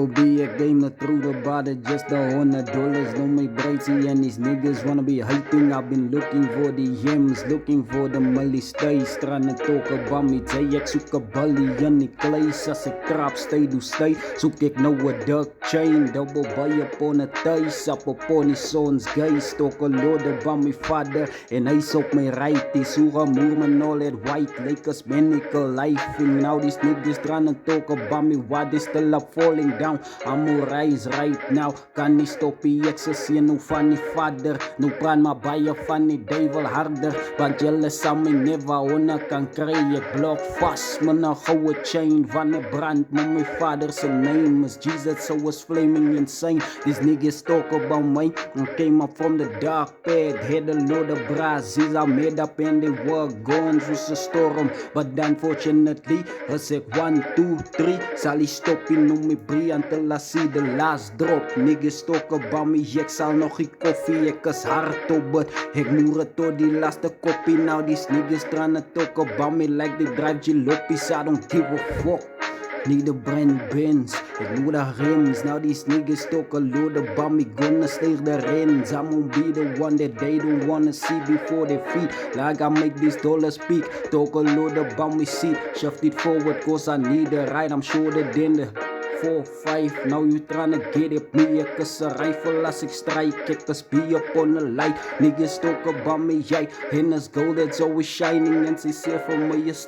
Be a game the truth about it, just $100. No my brightsy and these niggas wanna be hating. I've been looking for the yams, looking for the molly stays. Trying to talk about me, say ek soek 'n bully in die kluis. As ek trap stay do stay, soek ek nou 'n duck chain. Double buy upon a thuis, up upon die sons guys. Talk a lot about my father, and hy's op my right. Die soega moer man all that white, like as medical life. And now these niggas trying to talk about me, why they still up falling down. I'm on rise right now, kan nie stop die ek se seun nou van die vader. Nou praat maar baie van die duivel harder, want julle sal my never onder kan kry. Ek blok vas met 'n goue chain van 'n brand, maar my vader se name is Jesus, so was flaming insane. These niggas talk about me, I came up from the dark pit, had a load of Brazils, I made up and they were going through a storm. But unfortunately, as ek 1, 2, 3, sal die stop in om my brie until I see the last drop. Niggas talk about me, ek sal nog die koffie, ek is hard op het. Ek moer het tot die laaste koppie. Now these niggas tryna talk about me like they drive jalopies. I don't give a fuck. Need a brand Benz, ek moet the rims. Now these niggas talk a lot about me, gonna stay the rents. I'm gonna be the one that they don't wanna see before they feed. Like I make these dollars speak, talk a lot about me, see. Shift it forward cause I need a ride, I'm shorter than the 4, 5, now you tryna get it. Me ek is 'n rifle as ek strike, ek is be up on the light. Niggas talk about me, jy, en as gold that's always shining. En sy sê vir my is